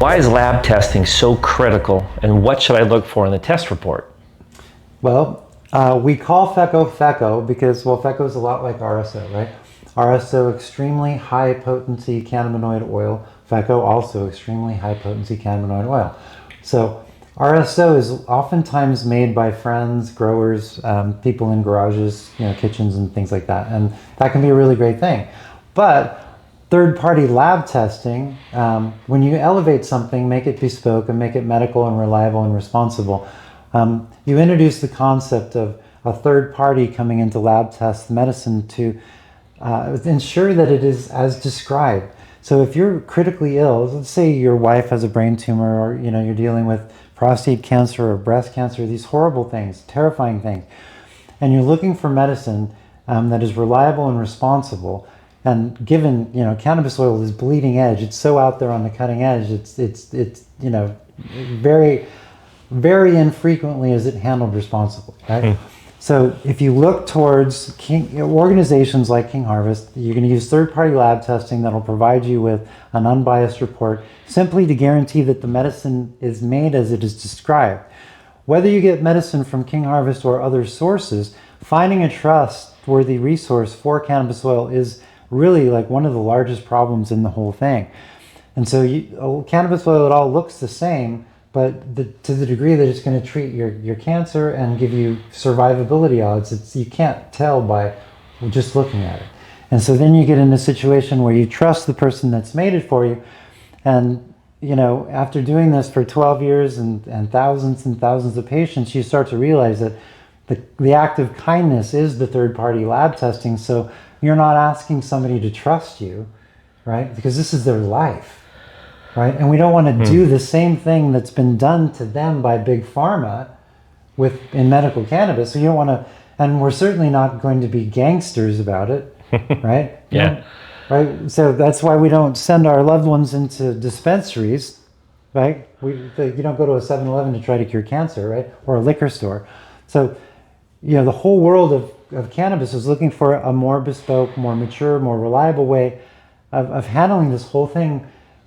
Why is lab testing so critical, and what should I look for in the test report? Well, we call FECO because, well, FECO is a lot like RSO, right? RSO, extremely high potency cannabinoid oil. FECO, also extremely high potency cannabinoid oil. So RSO is oftentimes made by friends, growers, people in garages, kitchens and things like that. And that can be a really great thing. But third-party lab testing, when you elevate something, make it bespoke and make it medical and reliable and responsible, you introduce the concept of a third party coming into lab test medicine to ensure that it is as described. So if you're critically ill, let's say your wife has a brain tumor, or you're dealing with prostate cancer or breast cancer, these horrible things, terrifying things, and you're looking for medicine that is reliable and responsible. And given cannabis oil is bleeding edge, it's so out there on the cutting edge. It's very, very infrequently is it handled responsibly, right? So if you look towards organizations like King Harvest, you're going to use third-party lab testing that will provide you with an unbiased report simply to guarantee that the medicine is made as it is described. Whether you get medicine from King Harvest or other sources, finding a trustworthy resource for cannabis oil is really like one of the largest problems in the whole thing. And so cannabis oil, it all looks the same, but to the degree that it's going to treat your cancer and give you survivability odds, you can't tell by just looking at it. And so then you get in a situation where you trust the person that's made it for you. And after doing this for 12 years and thousands of patients, you start to realize that the act of kindness is the third-party lab testing. So you're not asking somebody to trust you, right? Because this is their life. Right? And we don't want to do the same thing that's been done to them by big pharma in medical cannabis. So you don't want to, and we're certainly not going to be gangsters about it, right? Yeah. Right? So that's why we don't send our loved ones into dispensaries, right? You don't go to a 7-Eleven to try to cure cancer, right? Or a liquor store. So, the whole world of cannabis is looking for a more bespoke, more mature, more reliable way of handling this whole thing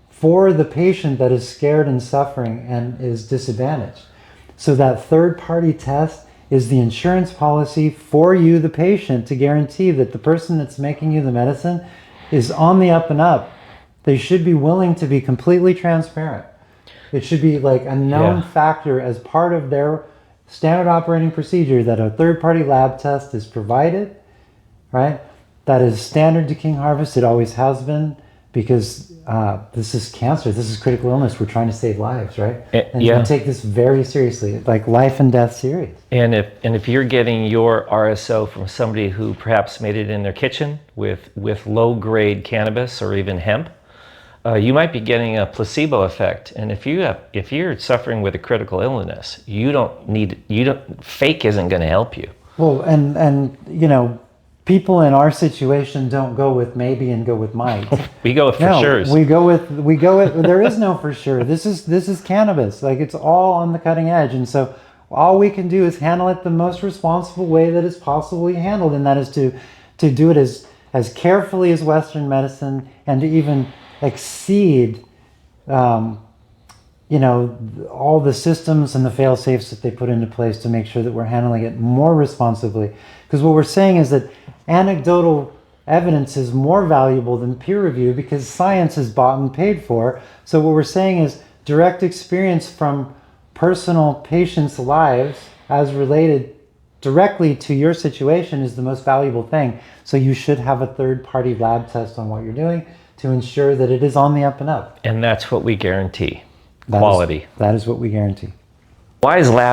for the patient that is scared and suffering and is disadvantaged. So that third-party test is the insurance policy for you, the patient, to guarantee that the person that's making you the medicine is on the up and up. They should be willing to be completely transparent. It should be like a known factor as part of their standard operating procedure that a third-party lab test is provided, right? That is standard to King Harvest. It always has been. Because this is cancer, this is critical illness. We're trying to save lives, right? And we take this very seriously, like life and death serious. And if you're getting your RSO from somebody who perhaps made it in their kitchen with low-grade cannabis or even hemp, you might be getting a placebo effect. And if you're suffering with a critical illness, fake isn't going to help you. Well, and people in our situation don't go with maybe and go with might. We go with for sure. We go with there is no for sure. This is cannabis. Like, it's all on the cutting edge. And so all we can do is handle it the most responsible way that is possibly handled, and that is to do it as carefully as Western medicine, and to even exceed all the systems and the fail-safes that they put into place to make sure that we're handling it more responsibly. Because what we're saying is that anecdotal evidence is more valuable than peer review, because science is bought and paid for. So what we're saying is direct experience from personal patients' lives as related directly to your situation is the most valuable thing. So you should have a third-party lab test on what you're doing to ensure that it is on the up and up. And that's what we guarantee. Quality. That is what we guarantee. Why is lab